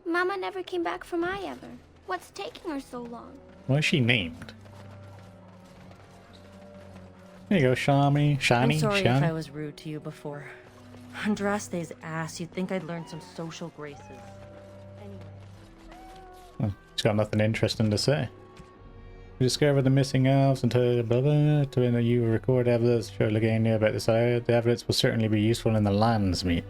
Mama never came back from ever. What's taking her so long? What is she named? There you go, Shami. Shani? I'm sorry Shani? if I was rude to you before. Andraste's ass, you'd think I'd learned some social graces. Anyway. Oh, she's got nothing interesting to say. We discovered the missing elves until blah blah. To you record evidence show Logania about this. The evidence will certainly be useful in the Landsmeet.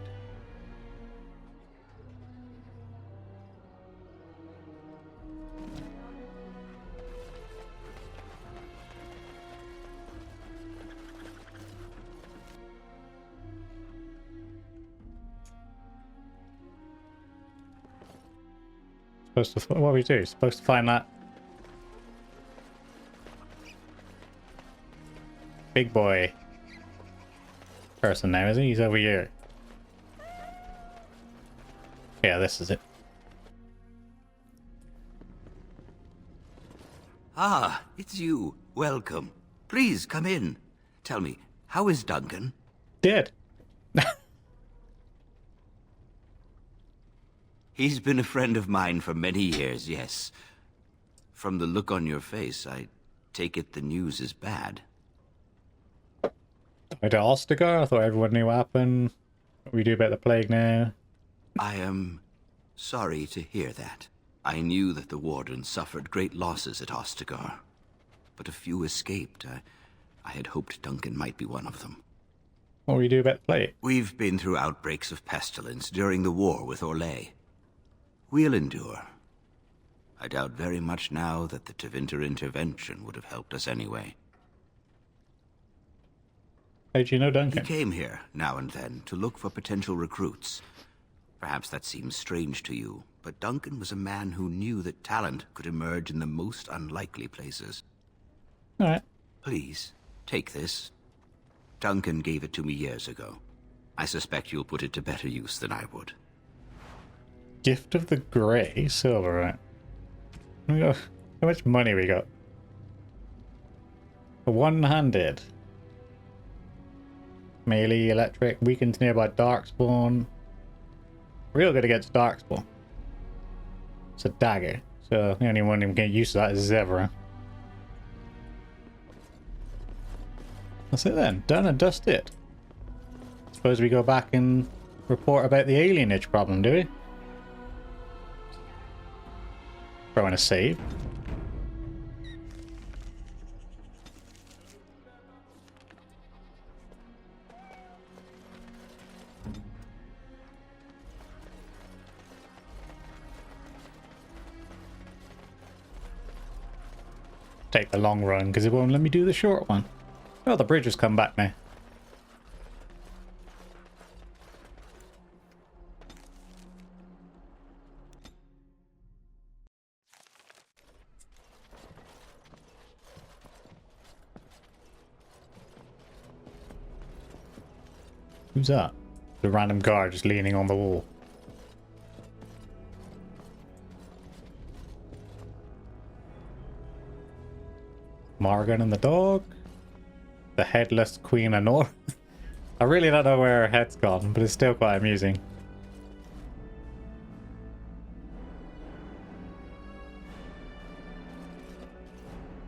Supposed to, what do we do? Supposed to find that big boy person now, is he? He's over here. Yeah, this is it. Ah, it's you. Welcome. Please come in. Tell me, how is Duncan? Dead. He's been a friend of mine for many years, yes. From the look on your face, I take it the news is bad. Went to Ostagar? I thought everyone knew what happened. What we do about the plague now? I am sorry to hear that. I knew that the warden suffered great losses at Ostagar, but a few escaped. I had hoped Duncan might be one of them. What we do about the plague? We've been through outbreaks of pestilence during the war with Orlais. We'll endure. I doubt very much now that the Tevinter intervention would have helped us anyway. How'd you know Duncan? He came here now and then to look for potential recruits. Perhaps that seems strange to you, but Duncan was a man who knew that talent could emerge in the most unlikely places. Alright. Please, take this. Duncan gave it to me years ago. I suspect you'll put it to better use than I would. Gift of the Grey silver, right? How much money we got? One-handed. Melee, electric, weakens nearby darkspawn. Real good against darkspawn. It's a dagger, so the only one who can get used to that is Zevra. That's it then. Done and dusted. Suppose we go back and report about the alienage problem, do we? Throw in a save. Take the long run because it won't let me do the short one. Well, the bridge has come back now. Who's that? The random guard just leaning on the wall. Morgan and the dog. The headless Queen of North. I really don't know where her head's gone, but it's still quite amusing.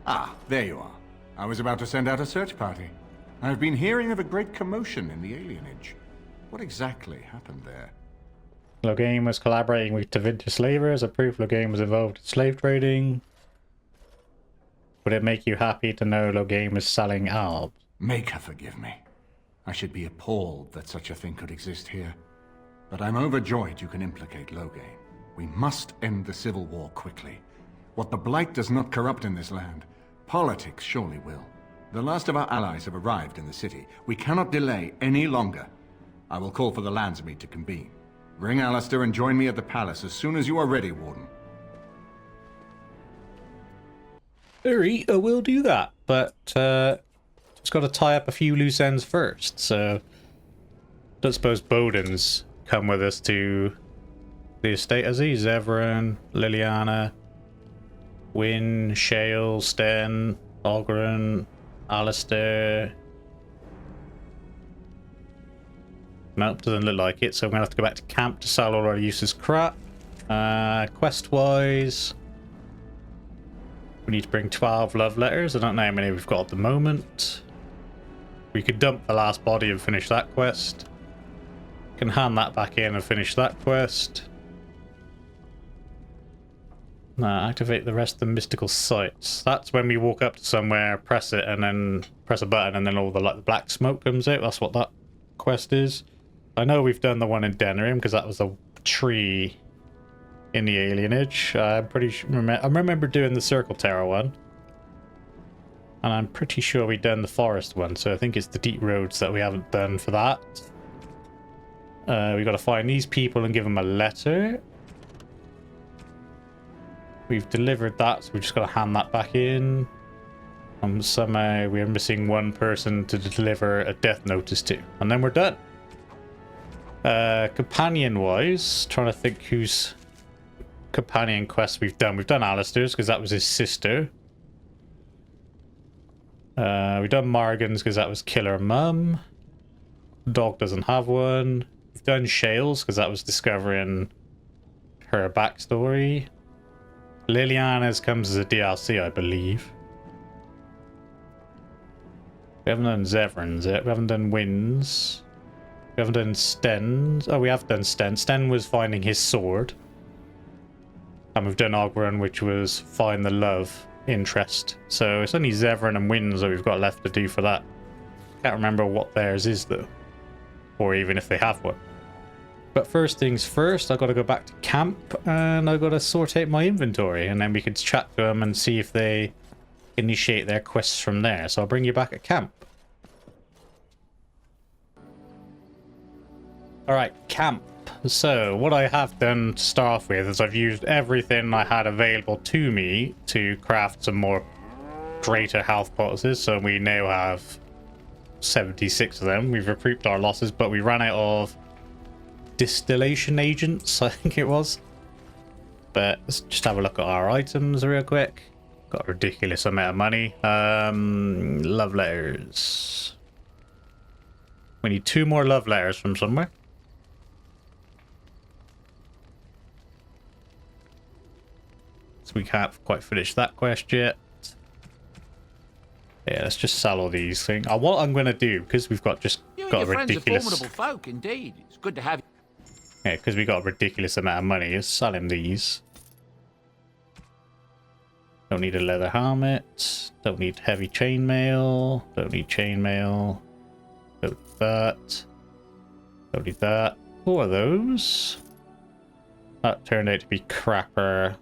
Ah, there you are. I was about to send out a search party. I've been hearing of a great commotion in the alienage. What exactly happened there? Loghain was collaborating with Tevinter slavers. A proof Loghain was involved in slave trading. Would it make you happy to know Loghain was selling albs? Make her forgive me. I should be appalled that such a thing could exist here. But I'm overjoyed you can implicate Loghain. We must end the civil war quickly. What the Blight does not corrupt in this land, politics surely will. The last of our allies have arrived in the city. We cannot delay any longer. I will call for the Landsmeet to convene. Bring Alistair and join me at the palace as soon as you are ready, Warden. Alright, I will do that, but just got to tie up a few loose ends first, so I don't suppose Bowden's come with us to the estate, as he? Zevran, Liliana, Wynn, Shale, Sten, Ogren, Alistair. Nope, doesn't look like it, so I'm going to have to go back to camp to sell all our useless crap. Quest-wise, we need to bring 12 love letters. I don't know how many we've got at the moment. We could dump the last body and finish that quest. Can hand that back in and finish that quest. Activate the rest of the mystical sites. That's when we walk up to somewhere, press it, and then press a button, and then all the like the black smoke comes out. That's what that quest is. I know we've done the one in Denarium because that was a tree in the alienage. I'm pretty sure. I remember doing the Circle Tower one, and I'm pretty sure we've done the forest one. So I think it's the deep roads that we haven't done for that. We got to find these people and give them a letter. We've delivered that, so we just got to hand that back in. Somehow we're missing one person to deliver a death notice to, and then we're done. Companion-wise, trying to think whose companion quests we've done. We've done Alistair's because that was his sister. We've done Morgan's because that was Killer Mum. Dog doesn't have one. We've done Shale's because that was discovering her backstory. Liliana's comes as a DLC, I believe. We haven't done Zevran's yet. We haven't done Winds. We haven't done Sten's. Oh, we have done Sten. Sten was finding his sword. And we've done Ogren, which was find the love interest. So it's only Zevran and Winds that we've got left to do for that. Can't remember what theirs is, though. Or even if they have one. But first things first, I've got to go back to camp and I've got to sort out my inventory, and then we can chat to them and see if they initiate their quests from there. So I'll bring you back at camp. Alright, camp. So what I have done to start off with is I've used everything I had available to me to craft some more greater health poultices. So we now have 76 of them. We've recouped our losses, but we ran out of distillation agents, I think it was. But let's just have a look at our items real quick. Got a ridiculous amount of money. Love letters. We need 2 more love letters from somewhere. So we can't quite finish that quest yet. Yeah, let's just sell all these things. What I'm going to do, because we've got a ridiculous... Friends are formidable folk, indeed. It's good to have you. Yeah, because we got a ridiculous amount of money. Let's sell him these. Don't need a leather helmet. Don't need heavy chainmail. Don't need chainmail. Don't need that. Don't need that. What are those? That turned out to be crapper.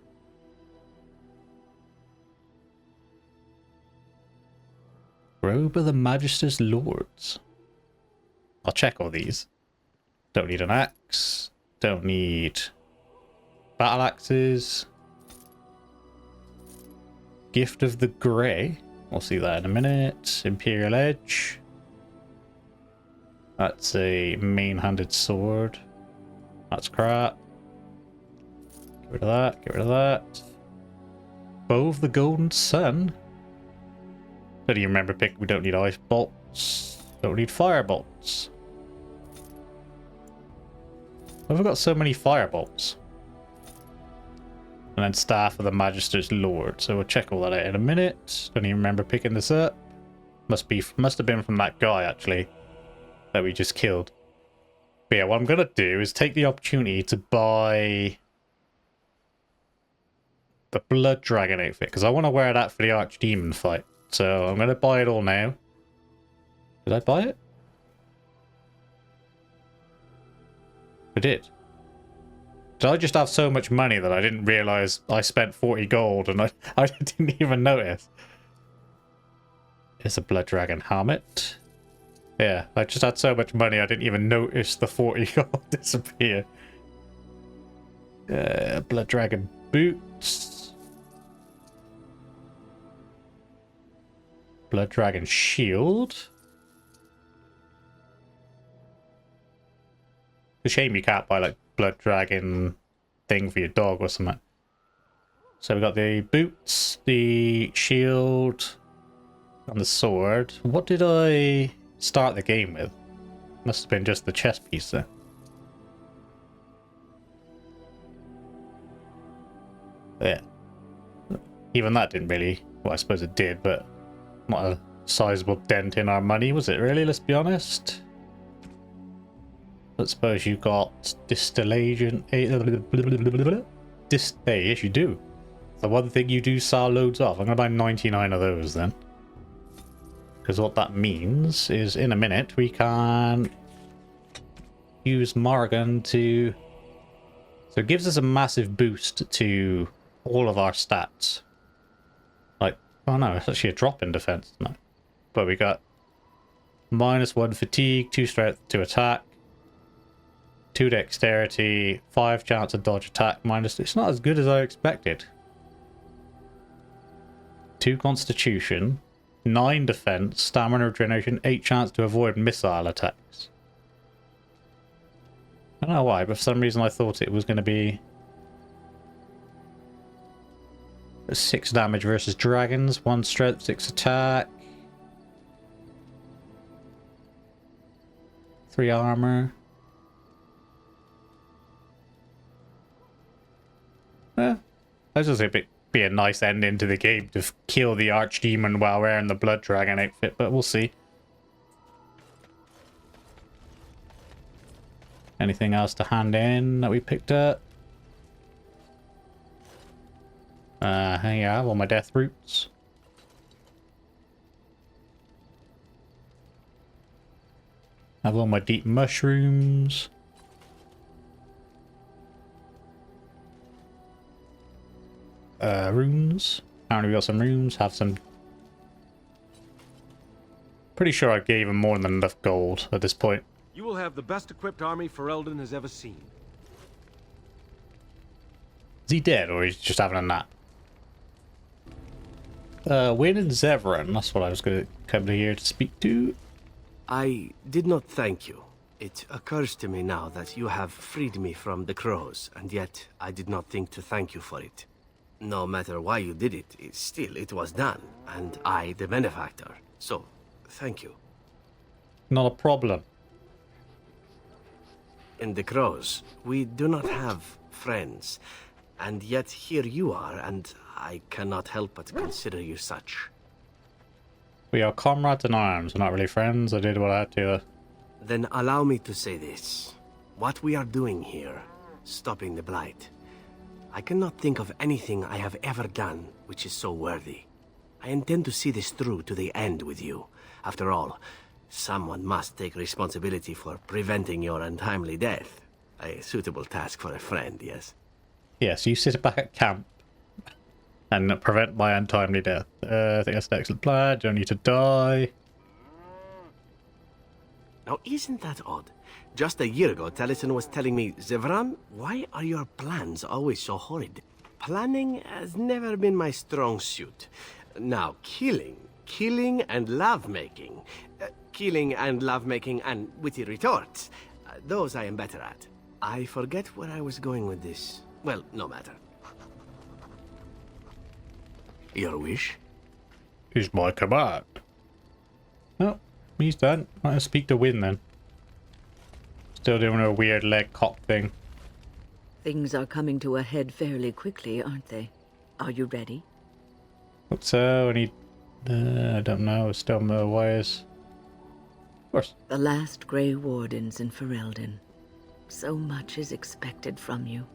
Robe of the Magister's Lords. I'll check all these. Don't need an axe. Don't need battle axes. Gift of the Grey. We'll see that in a minute. Imperial Edge. That's a main-handed sword. That's crap. Get rid of that. Get rid of that. Bow of the Golden Sun. Don't even remember pick. We don't need ice bolts. Don't need fire bolts. I've got so many fire bolts. And then Staff of the Magister's Lord. So we'll check all that out in a minute. Don't even remember picking this up. Must have been from that guy actually that we just killed. But yeah, what I'm gonna do is take the opportunity to buy the Blood Dragon outfit because I want to wear that for the archdemon fight. So I'm gonna buy it all now. Did I buy it? I did. Did I just have so much money that I didn't realize I spent 40 gold and I didn't even notice? It's a Blood Dragon helmet. Yeah, I just had so much money I didn't even notice the 40 gold disappear. Blood Dragon boots. Blood Dragon shield. It's a shame you can't buy like Blood Dragon thing for your dog or something. So we got the boots, the shield, and the sword. What did I start the game with? Must have been just the chest piece there. Yeah. Even that didn't really... Well, I suppose it did, but not a sizable dent in our money, was it really? Let's be honest. Let's suppose you got distillation... yes, you do. The one thing you do sell loads of. I'm going to buy 99 of those then. Because what that means is in a minute we can use Morgan to... So it gives us a massive boost to all of our stats. Like, oh no, it's actually a drop in defense. No. But we got -1 fatigue, 2 strength, 2 attack, 2 dexterity, 5 chance to dodge attack, minus... It's not as good as I expected. 2 constitution, 9 defense, stamina regeneration, 8 chance to avoid missile attacks. I don't know why, but for some reason I thought it was going to be 6 damage versus dragons, 1 strength, 6 attack, 3 armor. I was just think it'd be a nice ending to the game to kill the archdemon while wearing the blood dragon outfit, but we'll see. Anything else to hand in that we picked up? Here you have all my death roots. I have all my deep mushrooms. Runes. Apparently we got some runes. Have some... Pretty sure I gave him more than enough gold at this point. You will have the best equipped army Ferelden has ever seen. Is he dead or is he just having a nap? Wynn and Zevran, that's what I was going to come to here to speak to. I did not thank you. It occurs to me now that you have freed me from the crows, and yet I did not think to thank you for it. No matter why you did it, still it was done, and I the benefactor. So, thank you. Not a problem. In the crows, we do not have friends, and yet here you are, and I cannot help but consider you such. We are comrades in arms, we're not really friends. I did what I had to. Then allow me to say this. What we are doing here, stopping the Blight, I cannot think of anything I have ever done which is so worthy. I intend to see this through to the end with you. After all, someone must take responsibility for preventing your untimely death. A suitable task for a friend, yes? Yes, you sit back at camp and prevent my untimely death. I think that's an excellent plan. Don't need to die. Now, isn't that odd? Just a year ago, Taliesin was telling me, Zevran, why are your plans always so horrid? Planning has never been my strong suit. Now, killing and lovemaking. Killing and lovemaking and witty retorts. Those I am better at. I forget where I was going with this. Well, no matter. Your wish? Is my command. Oh, he's done. I'll speak to Wynn then. Still doing a weird leg cock thing. Things are coming to a head fairly quickly, aren't they? Are you ready? What's so? I need... I don't know. Still no wires. Of course. The last Grey Wardens in Ferelden. So much is expected from you.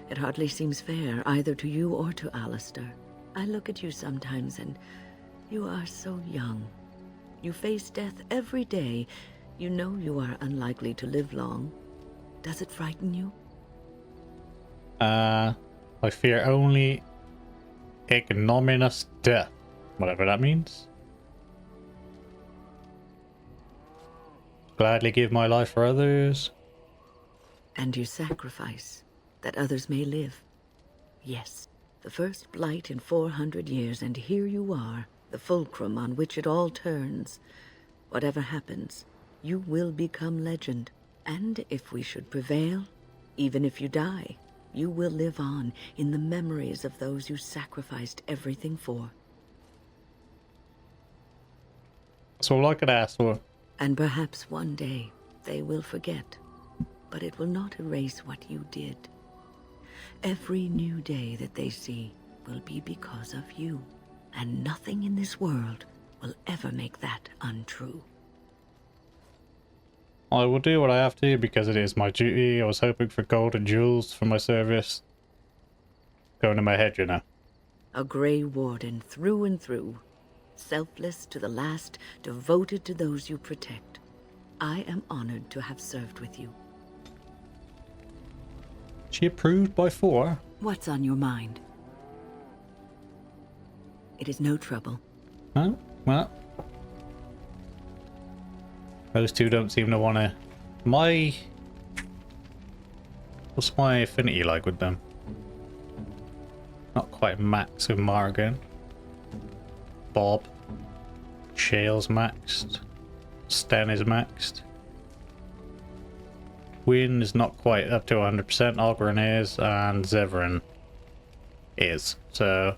It hardly seems fair, either to you or to Alistair. I look at you sometimes and you are so young. You face death every day. You know you are unlikely to live long. Does it frighten you? I fear only ignominious death. Whatever that means. Gladly give my life for others. And you sacrifice that others may live. Yes, the first blight in 400 years, and here you are, the fulcrum on which it all turns. Whatever happens, you will become legend. And if we should prevail, even if you die, you will live on in the memories of those you sacrificed everything for. That's all I could ask for. And perhaps one day they will forget, but it will not erase what you did. Every new day that they see will be because of you, and nothing in this world will ever make that untrue. I will do what I have to because it is my duty. I was hoping for gold and jewels for my service. Going in my head, you know. A Grey Warden through and through, selfless to the last, devoted to those you protect. I am honored to have served with you. She approved by 4. What's on your mind? It is no trouble. Oh, well. Those two don't seem to want to... What's my affinity like with them? Not quite max with Margan. Bob. Shale's maxed. Sten is maxed. Wynn is not quite up to 100%. Ogren is, and Zevran is. So,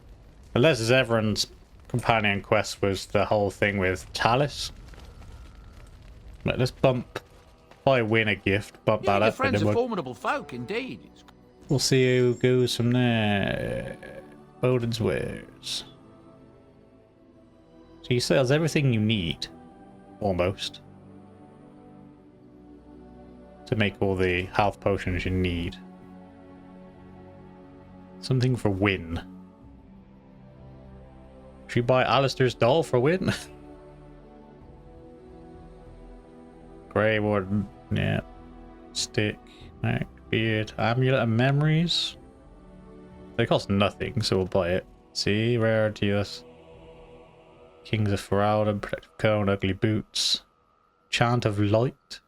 unless Zevran's companion quest was the whole thing with Talus. Right, let's buy Wynn a gift, bump that Your up, and friends then are formidable folk, indeed. we'll see who goes from there. Bowden's wares. So he sells everything you need, almost, to make all the health potions you need. Something for Wynn. Should you buy Alistair's doll for Wynn? Grey Warden, yeah. Stick, neck, beard, amulet of memories. They cost nothing, so we'll buy it. See, rarities. Kings of Feralden, protective cone, ugly boots. Chant of light.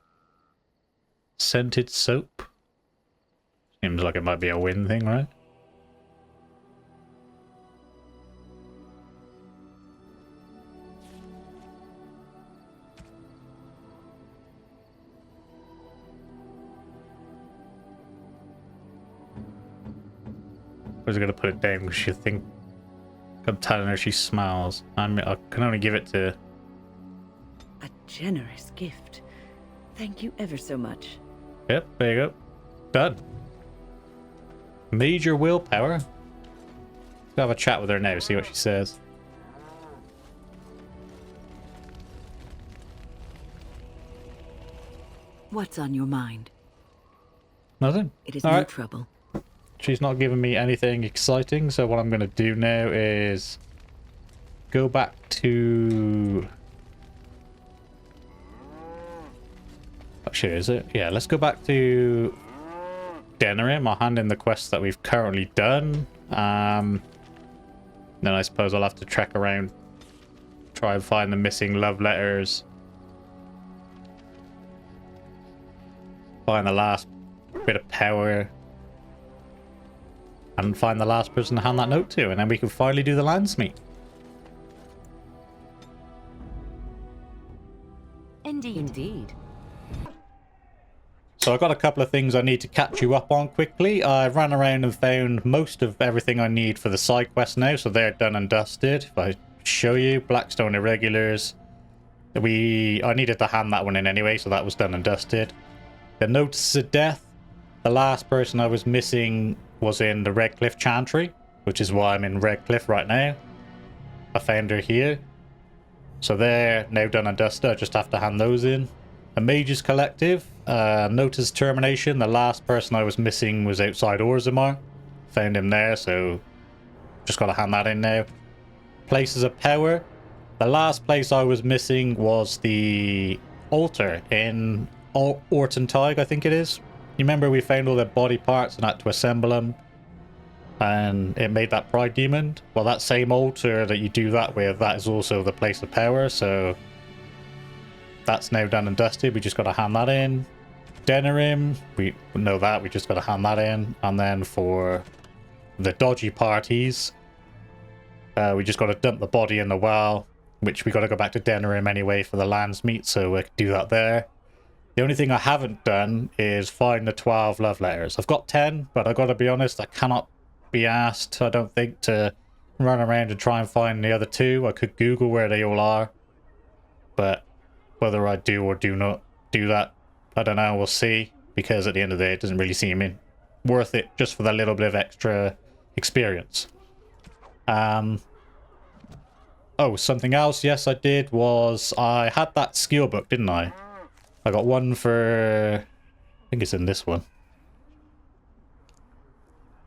Scented soap. Seems like it might be a Wynn thing, right? I was gonna put it down because she think I'm telling her she smiles. I can only give it to... A generous gift. Thank you ever so much. Yep, there you go. Done. Major willpower. Let's have a chat with her now, see what she says. What's on your mind? Nothing. It is All no right. trouble. She's not giving me anything exciting, so what I'm going to do now is go back to... Actually, is it? Yeah, let's go back to Denerim. I'll hand in the quests that we've currently done. Then I suppose I'll have to trek around, try and find the missing love letters. Find the last bit of power. And find the last person to hand that note to, and then we can finally do the Landsmeet. Indeed. So I've got a couple of things I need to catch you up on quickly. I ran around and found most of everything I need for the side quest now, so they're done and dusted. If I show you, Blackstone Irregulars. I needed to hand that one in anyway, so that was done and dusted. The Notices of Death. The last person I was missing was in the Redcliffe Chantry, which is why I'm in Redcliffe right now. I found her here. So they're now done and dusted. I just have to hand those in. A Mages Collective. Notice Termination. The last person I was missing was outside Orzammar. Found him there, so just got to hand that in now. Places of Power. The last place I was missing was the altar in Ortontyg, I think it is. You remember we found all their body parts and had to assemble them, and it made that pride demon? Well, that same altar that you do that with, that is also the place of power, so that's now done and dusted. We just got to hand that in. Denerim, we know that, we just got to hand that in. And then for the dodgy parties, we just got to dump the body in the well, which we got to go back to Denerim anyway for the Landsmeet, so we can do that there. The only thing I haven't done is find the 12 love letters. I've got 10, but I got to be honest, I cannot be asked, I don't think, to run around and try and find the other 2. I could Google where they all are, but whether I do or do not do that, I don't know, we'll see, because at the end of the day, it doesn't really seem worth it just for that little bit of extra experience. Oh, something else, yes, I did, was I had that skill book, didn't I? I got one for... I think it's in this one.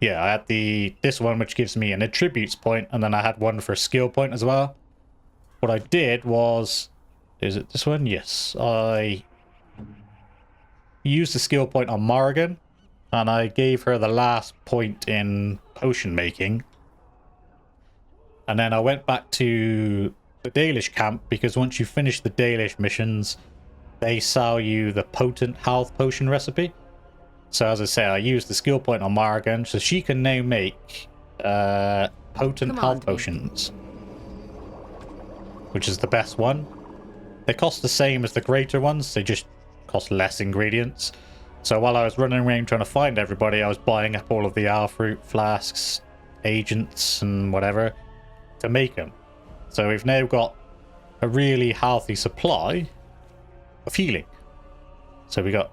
Yeah, I had this one, which gives me an attributes point, and then I had one for a skill point as well. What I did was... Is it this one? Yes. I used the skill point on Morrigan, and I gave her the last point in potion making. And then I went back to the Dalish camp, because once you finish the Dalish missions, they sell you the potent health potion recipe. So as I say, I used the skill point on Morrigan, so she can now make potent health potions. Which is the best one. They cost the same as the greater ones, they just cost less ingredients. So while I was running around trying to find everybody, I was buying up all of the owl fruit flasks, agents, and whatever to make them. So we've now got a really healthy supply of healing. So we got...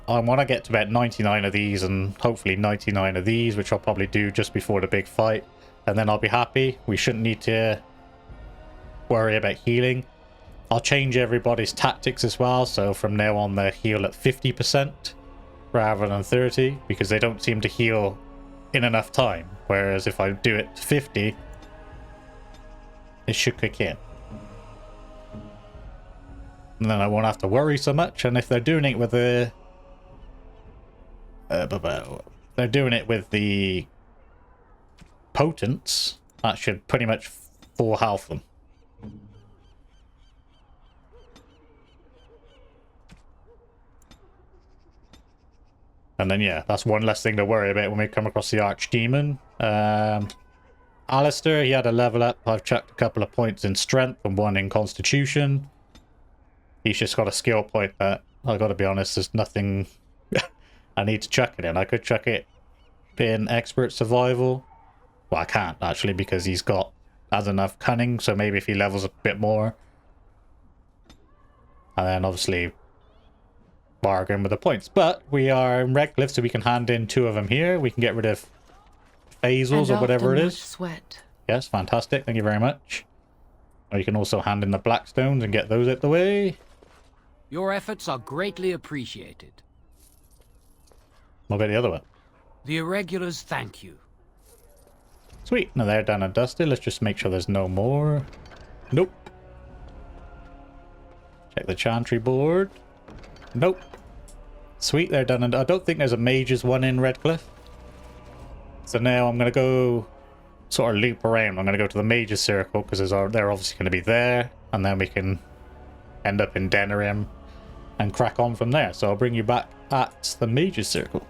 I want to get to about 99 of these and hopefully 99 of these, which I'll probably do just before the big fight. And then I'll be happy. We shouldn't need to worry about healing. I'll change everybody's tactics as well. So from now on they heal at 50% rather than 30, because they don't seem to heal in enough time. Whereas if I do it 50, it should kick in. And then I won't have to worry so much. And if they're doing it with the... they're doing it with the potents, that should pretty much full health them. And then yeah, that's one less thing to worry about when we come across the archdemon. Alistair, he had a level up. I've chucked a couple of points in strength and one in constitution. He's just got a skill point that, I gotta be honest, there's nothing I need to chuck it in. I could chuck it in expert survival. Well, I can't actually, because has enough cunning, so maybe if he levels a bit more. And then obviously bargain with the points. But we are in Redcliffe, so we can hand in 2 of them here. We can get rid of phasals or whatever it is. Sweat. Yes, fantastic. Thank you very much. Or you can also hand in the blackstones and get those out the way. Your efforts are greatly appreciated. What about the other one? The irregulars thank you. Sweet. Now they're done and dusted. Let's just make sure there's no more. Nope. Check the chantry board. Nope. Sweet, they're done. And I don't think there's a mage's one in Redcliffe. So now I'm going to go sort of loop around. I'm going to go to the mage's circle because they're obviously going to be there. And then we can end up in Denerim and crack on from there. So I'll bring you back at the mage's circle.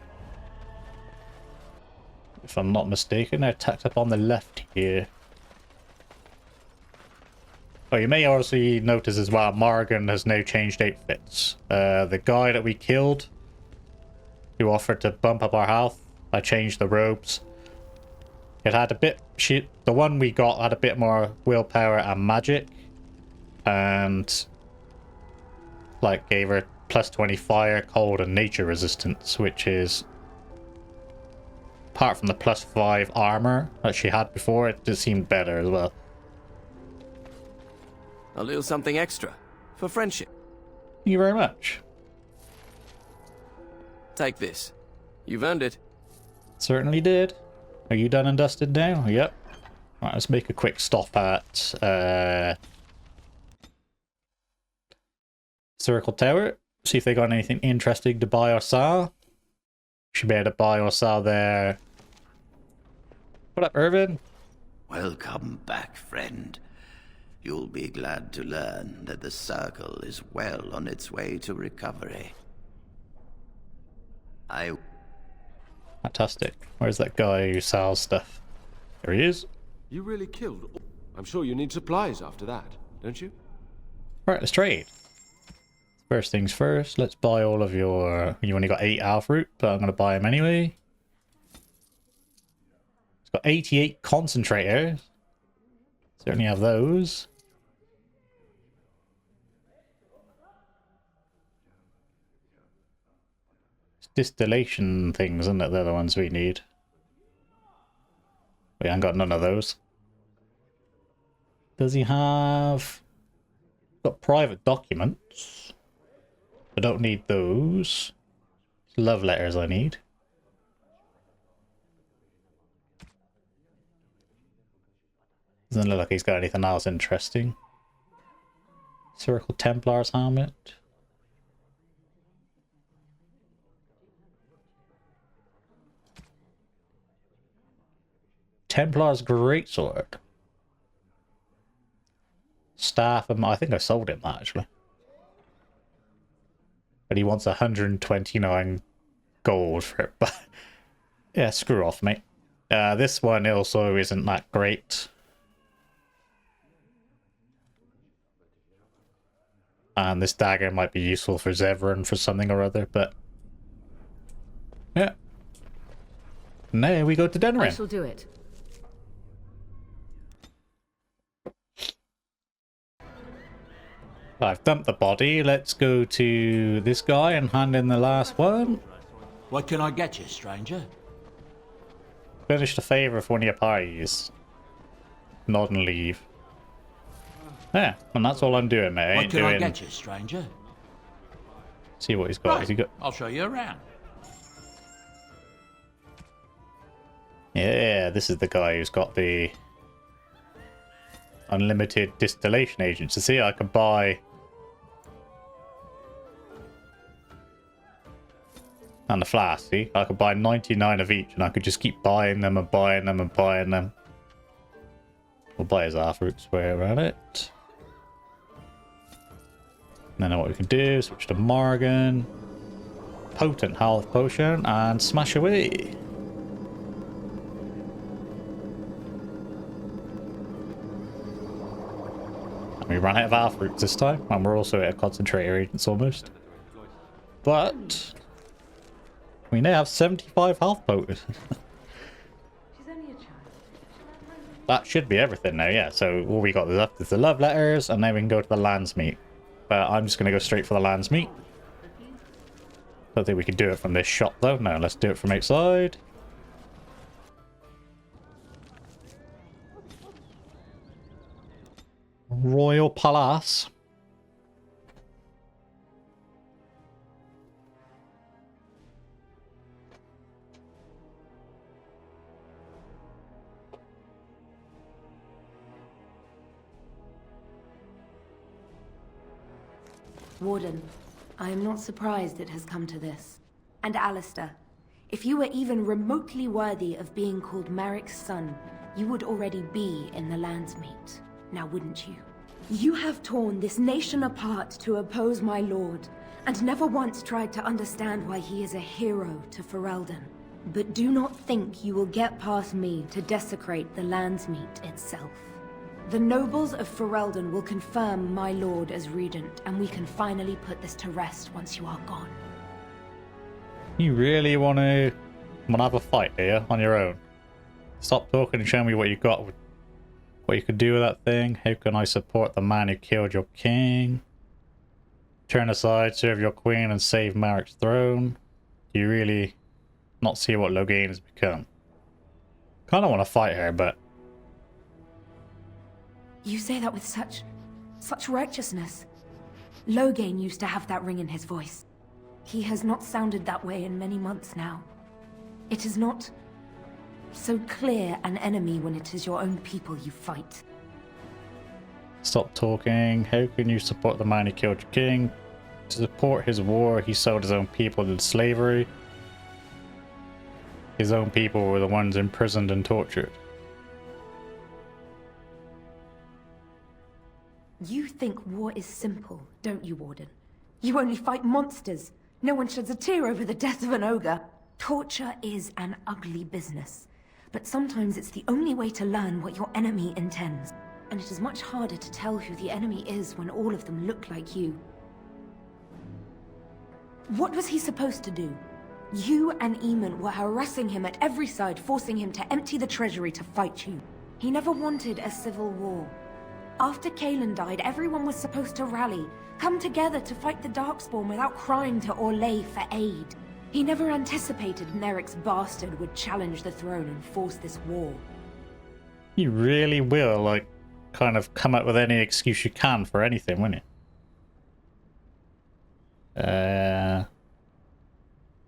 If I'm not mistaken, they're tucked up on the left here. Oh, you may also notice as well, Morrigan has now changed outfits. The guy that we killed, who offered to bump up our health, I changed the robes. It had a bit... the one we got had a bit more willpower and magic. And... like, gave her plus 20 fire, cold, and nature resistance, which is... apart from the plus 5 armor that she had before, it just seemed better as well. A little something extra. For friendship. Thank you very much. Take this. You've earned it. Certainly did. Are you done and dusted now? Yep. Right, let's make a quick stop at Circle Tower. See if they got anything interesting to buy or sell. Should be able to buy or sell there. What up, Irvin? Welcome back, friend. You'll be glad to learn that the Circle is well on its way to recovery. Fantastic. Where's that guy who sells stuff? There he is. You really killed... I'm sure you need supplies after that, don't you? Right, let's trade. First things first, let's buy all of your... You only got 8 owl fruit, but I'm going to buy them anyway. It's got 88 concentrators. Certainly have those. distillation things, isn't it? They're the ones we need. We ain't got none of those. Does he have... Got private documents. I don't need those. Love letters I need. Doesn't look like he's got anything else interesting. Circle Templar's helmet. Templar's greatsword. Staff, I think I sold him that actually. But he wants 129 gold for it. But yeah, screw off, mate. This one also isn't that great. And this dagger might be useful for Zevran for something or other, but yeah. Now we go to Denrin. I shall do it. I've dumped the body. Let's go to this guy and hand in the last one. What can I get you, stranger? Finish the favour for one of your parties. Nod and leave. Yeah, and that's all I'm doing, mate. What can I get you, stranger? See what he's got. Right. Has he got... I'll show you around. Yeah, this is the guy who's got the unlimited distillation agents. So see, I could buy... And the flask, see? I could buy 99 of each, and I could just keep buying them and buying them and buying them. We'll buy his half-roots where we're at it. And then what we can do is switch to Morgan. Potent health potion, and smash away. And we ran out of half-roots this time, and we're also out of concentrator agents almost. But... we now have 75 health potions. That should be everything now, yeah. So all we got left is the love letters, and then we can go to the Landsmeet. But I'm just going to go straight for the Landsmeet. Don't think we can do it from this shop, though. No, let's do it from outside. Royal Palace. Warden, I am not surprised it has come to this. And Alistair, if you were even remotely worthy of being called Marik's son, you would already be in the Landsmeet, now wouldn't you? You have torn this nation apart to oppose my lord, and never once tried to understand why he is a hero to Ferelden. But do not think you will get past me to desecrate the Landsmeet itself. The nobles of Ferelden will confirm my lord as regent, and we can finally put this to rest once you are gone. You really want to have a fight here on your own? Stop talking and show me what you got, what you could do with that thing. How can I support the man who killed your king? Turn aside, serve your queen, and save Marik's throne. Do you really not see what Loghain has become? Kind of want to fight her, but... You say that with such righteousness. Loghain used to have that ring in his voice. He has not sounded that way in many months now. It is not so clear an enemy when it is your own people you fight. Stop talking. How can you support the man who killed your king? To support his war, he sold his own people into slavery. His own people were the ones imprisoned and tortured. You think war is simple, don't you, Warden? You only fight monsters. No one sheds a tear over the death of an ogre. Torture is an ugly business. But sometimes it's the only way to learn what your enemy intends. And it is much harder to tell who the enemy is when all of them look like you. What was he supposed to do? You and Eamon were harassing him at every side, forcing him to empty the treasury to fight you. He never wanted a civil war. After Kaelin died, everyone was supposed to rally, come together to fight the darkspawn without crying to Orlais for aid. He never anticipated Neric's bastard would challenge the throne and force this war. You really will, like, kind of come up with any excuse you can for anything, won't you?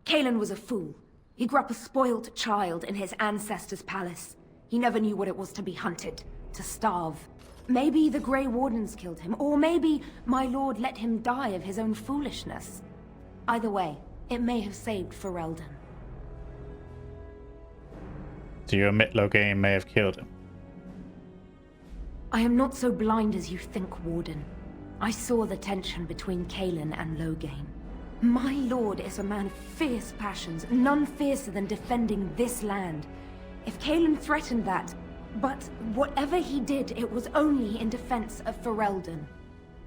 Cailan was a fool. He grew up a spoilt child in his ancestors' palace. He never knew what it was to be hunted, to starve. Maybe the Grey Wardens killed him, or maybe my lord let him die of his own foolishness. Either way, it may have saved Ferelden. Do you admit Loghain may have killed him? I am not so blind as you think, Warden. I saw the tension between Cailan and Loghain. My lord is a man of fierce passions, none fiercer than defending this land. If Cailan threatened that, but whatever he did, it was only in defense of Ferelden.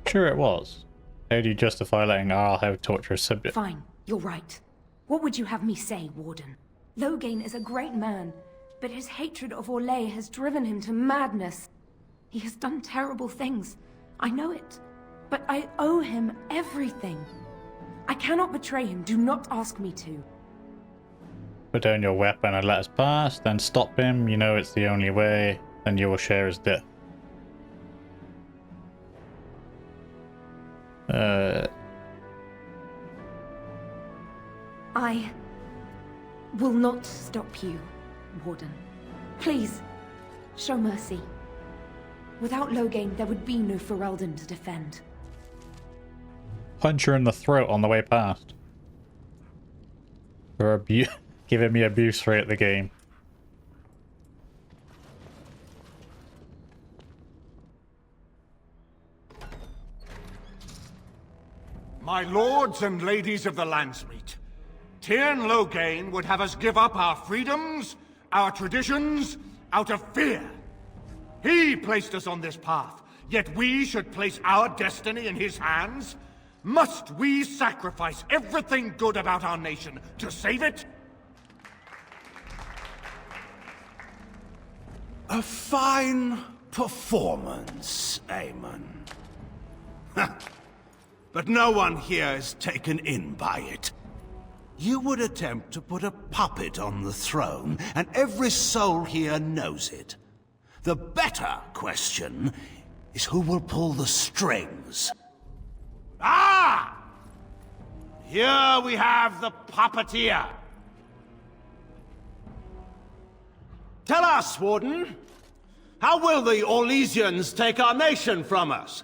Sure it was. How do you justify letting Arlhow torture a subject? Fine, you're right. What would you have me say, Warden? Loghain is a great man, but his hatred of Orlais has driven him to madness. He has done terrible things. I know it. But I owe him everything. I cannot betray him. Do not ask me to. Put down your weapon and let us pass, then stop him. You know it's the only way, then you will share his death. I will not stop you, Warden. Please, show mercy. Without Loghain, there would be no Ferelden to defend. Punch her in the throat on the way past. For giving me abuse right at the game. My lords and ladies of the Landsmeet, Tyrn Loghain would have us give up our freedoms, our traditions, out of fear. He placed us on this path, yet we should place our destiny in his hands? Must we sacrifice everything good about our nation to save it? A fine performance, Aemon. But no one here is taken in by it. You would attempt to put a puppet on the throne, and every soul here knows it. The better question is who will pull the strings. Ah! Here we have the puppeteer. Tell us, Warden, how will the Orlesians take our nation from us?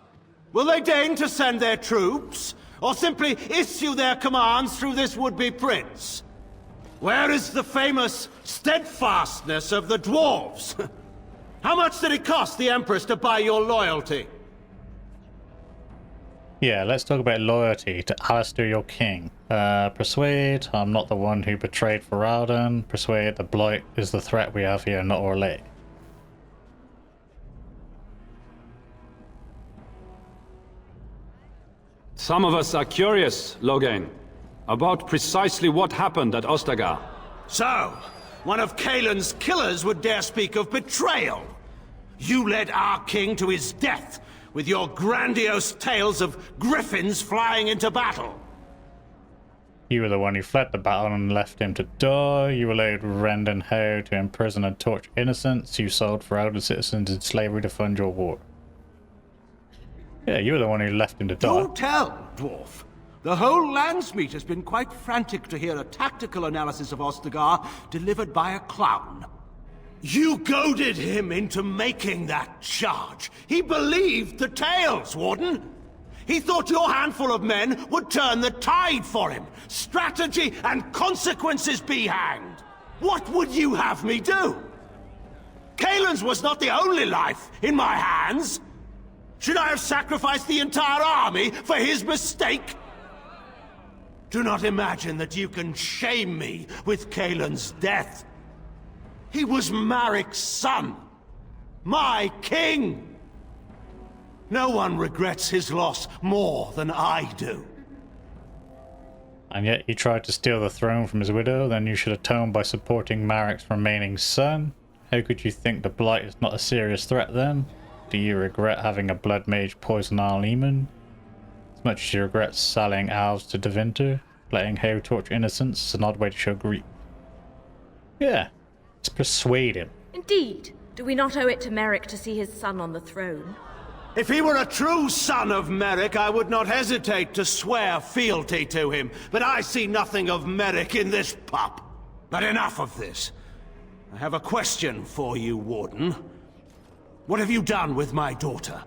Will they deign to send their troops, or simply issue their commands through this would-be prince? Where is the famous steadfastness of the dwarves? How much did it cost the Empress to buy your loyalty? Yeah, let's talk about loyalty to Alistair, your king. Persuade, I'm not the one who betrayed Ferelden. Persuade, the Blight is the threat we have here, not Orlais. Some of us are curious, Loghain, about precisely what happened at Ostagar. So, one of Cailan's killers would dare speak of betrayal. You led our king to his death, with your grandiose tales of griffins flying into battle. You were the one who fled the battle and left him to die. You allowed Rend and Howe to imprison and torture innocents. You sold Ferelden citizens in slavery to fund your war. Yeah, you were the one who left him to die. Do tell, dwarf. The whole Landsmeet has been quite frantic to hear a tactical analysis of Ostagar delivered by a clown. You goaded him into making that charge. He believed the tales, Warden. He thought your handful of men would turn the tide for him. Strategy and consequences be hanged. What would you have me do? Cailan's was not the only life in my hands. Should I have sacrificed the entire army for his mistake? Do not imagine that you can shame me with Cailan's death. He was Maric's son. My king. No one regrets his loss more than I do. And yet you tried to steal the throne from his widow, then you should atone by supporting Maric's remaining son. How could you think the Blight is not a serious threat then? Do you regret having a blood mage poison Arleman? As much as you regret selling elves to Devinter? letting Hao torture innocents is an odd way to show grief. Yeah, let's persuade him. Indeed. Do we not owe it to Merrick to see his son on the throne? If he were a true son of Merrick, I would not hesitate to swear fealty to him. But I see nothing of Merrick in this pup. But enough of this. I have a question for you, Warden. What have you done with my daughter?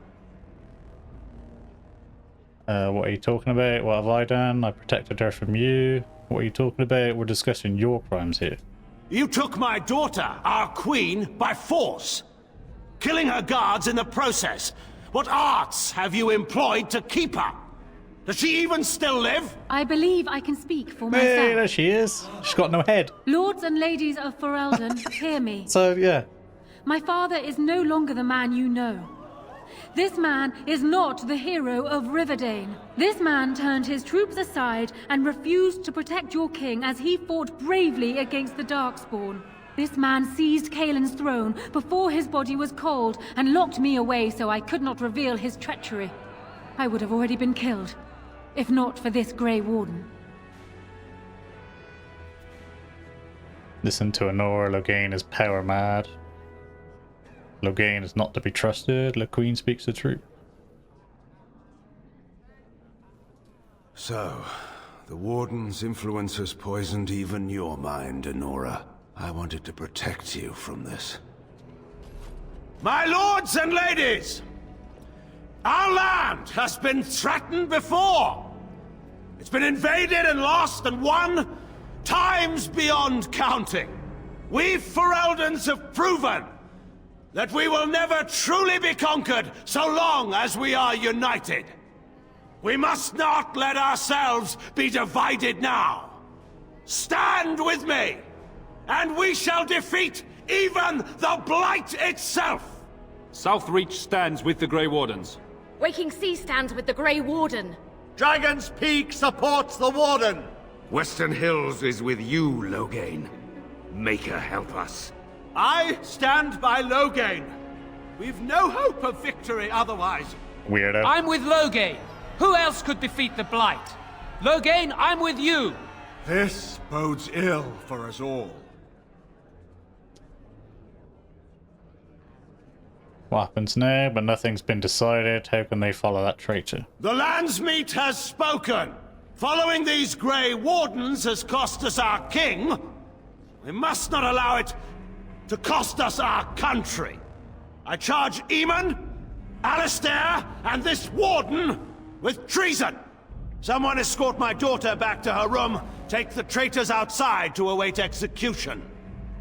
What are you talking about? What have I done? I protected her from you. What are you talking about? We're discussing your crimes here. You took my daughter, our queen, by force, killing her guards in the process. What arts have you employed to keep her? Does she even still live? I believe I can speak for myself. Hey, there she is. She's got no head. Lords and ladies of Ferelden, hear me. So, yeah. My father is no longer the man you know. This man is not the hero of Riverdane. This man turned his troops aside and refused to protect your king as he fought bravely against the darkspawn. This man seized Kaelin's throne before his body was cold and locked me away so I could not reveal his treachery. I would have already been killed, if not for this Grey Warden. Listen to Honora. Loghain is power mad. Loghain is not to be trusted. The Queen speaks the truth. So, the Warden's influence has poisoned even your mind, Honora. I wanted to protect you from this. My lords and ladies! Our land has been threatened before! It's been invaded and lost and won times beyond counting. We Fereldans have proven that we will never truly be conquered so long as we are united. We must not let ourselves be divided now. Stand with me, and we shall defeat even the Blight itself! Southreach stands with the Grey Wardens. Waking Sea stands with the Grey Warden. Dragon's Peak supports the Warden! Western Hills is with you, Loghain. Make her help us. I stand by Loghain. We've no hope of victory otherwise. Weirdo. I'm with Loghain. Who else could defeat the Blight? Loghain, I'm with you. This bodes ill for us all. What happens now? But nothing's been decided. How can they follow that traitor? The Landsmeet has spoken. Following these Grey Wardens has cost us our king. We must not allow it to cost us our country. I charge Eamon, Alistair, and this Warden with treason. Someone escort my daughter back to her room. Take the traitors outside to await execution.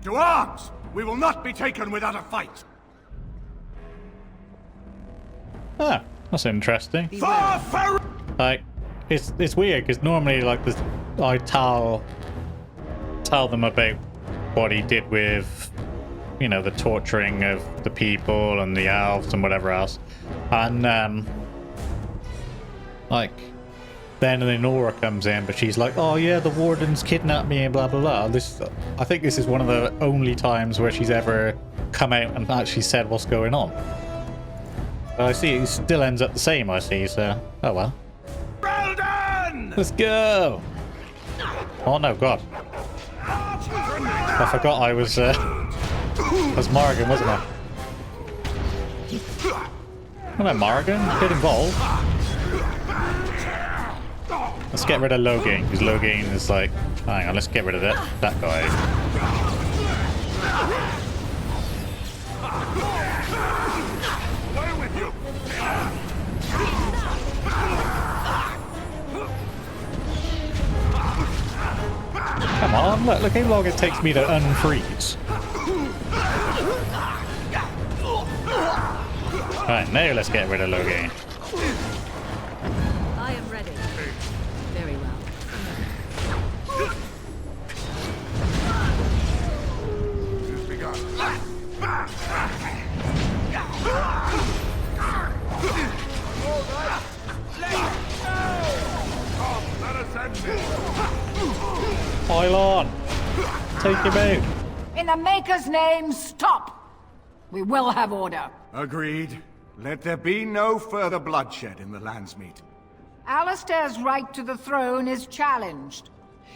To arms! We will not be taken without a fight. Ah, that's interesting. For Like, it's weird because normally like this, I tell them about what he did with, you know, the torturing of the people and the elves and whatever else, and like then Nora comes in, but she's like, oh yeah, the Wardens kidnapped me and blah blah blah. I think this is one of the only times where she's ever come out and actually said what's going on. But I see it still ends up the same, I see, so oh well. Let's go! Oh no, God. I forgot I was Morrigan, wasn't I? What about Morrigan? Get involved. Let's get rid of Loghain, because Loghain is like... Hang on, let's get rid of that guy. Away with you! Come on, look how long it takes me to unfreeze. Alright, now let's get rid of Loghain. I am ready. Very well. Pile on! Take him out! In the Maker's name, stop! We will have order. Agreed. Let there be no further bloodshed in the Landsmeet. Alistair's right to the throne is challenged.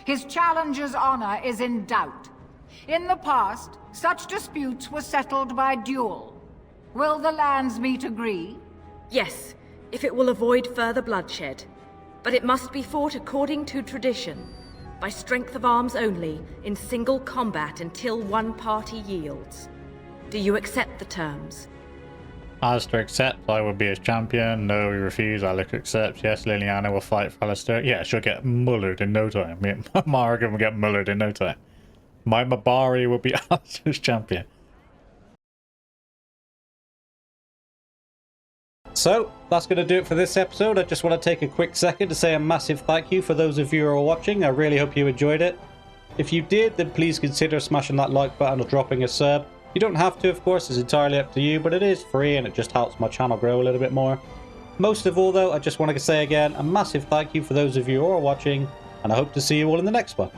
His challenger's honor is in doubt. In the past, such disputes were settled by duel. Will the Landsmeet agree? Yes, if it will avoid further bloodshed. But it must be fought according to tradition, by strength of arms only, in single combat until one party yields. Do you accept the terms? Alistair accepts, I will be his champion. No, we refuse. Alec accepts. Yes, Liliana will fight for Alistair. Yeah, she'll get mullered in no time. Morrigan will get mullered in no time. My Mabari will be Alistair's champion. So, that's going to do it for this episode. I just want to take a quick second to say a massive thank you for those of you who are watching. I really hope you enjoyed it. If you did, then please consider smashing that like button or dropping a sub. You don't have to, of course, it's entirely up to you, but it is free and it just helps my channel grow a little bit more. Most of all, though, I just want to say again a massive thank you for those of you who are watching, and I hope to see you all in the next one.